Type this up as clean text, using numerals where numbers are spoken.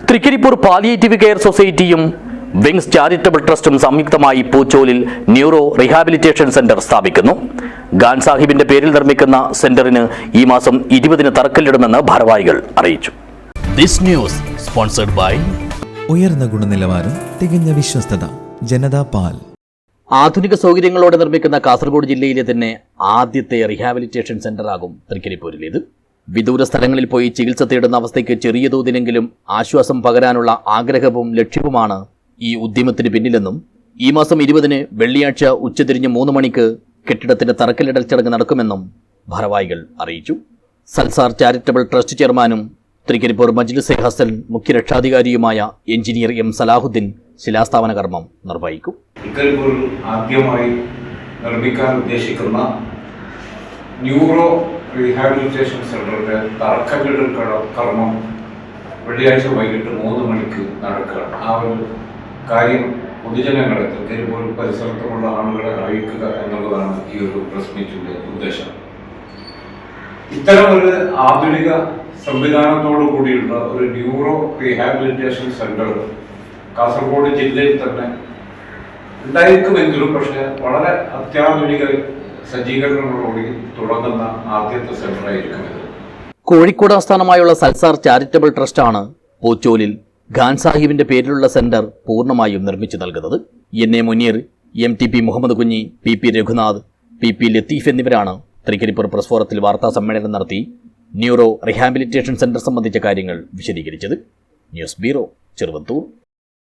Trikaripur palliative care സൊസൈറ്റിയും wings charitable ട്രസ്റ്റും സംയുക്തമായി പൂച്ചോലിൽ ന്യൂറോ റീഹാബിലിറ്റേഷൻ സെന്റർ സ്ഥാപിക്കുന്നു. ഖാൻ സാഹിബിന്റെ പേരിൽ നിർമ്മിക്കുന്ന സെന്ററിന് ഈ മാസം 20-ന് തറക്കല്ലിടുമെന്ന് ഭാരവാഹികൾ അറിയിച്ചു. ദിസ് ന്യൂസ് സ്പോൺസർഡ് ബൈ ഉയർന്ന ഗുണനിലവാരം, തികഞ്ഞ വിശ്വസ്തത, ജനതാ പാൽ. ആധുനിക സൗകര്യങ്ങളോടെ നിർമ്മിക്കുന്ന കാസർഗോഡ് ജില്ലയിലെ തന്നെ ആദ്യത്തെ റീഹാബിലിറ്റേഷൻ സെന്ററാകും തൃക്കരിപ്പൂരിലേത്. വിദൂര സ്ഥലങ്ങളിൽ പോയി ചികിത്സ തേടുന്ന അവസ്ഥയ്ക്ക് ചെറിയ തോതിലെങ്കിലും ആശ്വാസം പകരാനുള്ള ആഗ്രഹവും ലക്ഷ്യവുമാണ് ഈ ഉദ്യമത്തിന് പിന്നിലെന്നും ഈ മാസം 20-ന് വെള്ളിയാഴ്ച ഉച്ചതിരിഞ്ഞ് 3 മണിക്ക് കെട്ടിടത്തിന്റെ തറക്കല്ലിടൽ ചടങ്ങ് നടക്കുമെന്നും ഭാരവാഹികൾ അറിയിച്ചു. സൽസാർ ചാരിറ്റബിൾ ട്രസ്റ്റ് ചെയർമാനും തൃക്കരിപ്പൂർ മജ്ലിസ് ഹസൻ മുഖ്യ രക്ഷാധികാരിയുമായ എഞ്ചിനീയർ എം സലാഹുദ്ദീൻ ശിലാസ്ഥാപന കർമ്മം നിർവഹിക്കും. തൃക്കരിപ്പൂരിൽ ആദ്യമായി നിർമ്മിക്കാൻ ഉദ്ദേശിക്കുന്ന ന്യൂറോ റീഹാബിലിറ്റേഷൻ സെന്ററിന്റെ തറക്കല്ലിടൽ കർമ്മം വെള്ളിയാഴ്ച വൈകിട്ട് 3 മണിക്ക് നടക്കുകയാണ്. ആ ഒരു കാര്യം പൊതുജനങ്ങളെ, തൃക്കരിപ്പൂർ പരിസരത്തുമുള്ള ആളുകളെ അറിയിക്കുക എന്നുള്ളതാണ് ഈ ഒരു പ്രസ് മീറ്റിന്റെ ഉദ്ദേശം. ഇത്തരം ഒരു ആധുനിക സംവിധാനത്തോടു കൂടിയുള്ള ഒരു ന്യൂറോ റീഹാബിലിറ്റേഷൻ സെന്റർ കാസർഗോഡ് ജില്ലയിൽ തന്നെ ഉണ്ടായിരിക്കുമെങ്കിലും പക്ഷേ വളരെ അത്യാധുനിക സജ്ജീകരണങ്ങളോടെ തുടങ്ങുന്ന ആദ്യത്തെ സെന്ററായിരിക്കും ഇത്. കോഴിക്കോട് ആസ്ഥാനമായുള്ള സൽസാർ ചാരിറ്റബിൾ ട്രസ്റ്റാണ് പൂച്ചോലിൽ ഖാൻ സാഹിബിന്റെ പേരിലുള്ള സെന്റർ പൂർണ്ണമായും നിർമ്മിച്ചു നൽകുന്നത്. N A Muneer, MTP Muhammad Kunhi, PP Raghunath, PP Latheef എന്നിവരാണ് തൃക്കരിപ്പൂർ പ്രസ് ഫോറത്തിൽ വാർത്താ സമ്മേളനം നടത്തി ന്യൂറോ റീഹാബിലിറ്റേഷൻ സെന്റർ സംബന്ധിച്ച കാര്യങ്ങൾ വിശദീകരിച്ചത്. News bureau, Cheruvathur.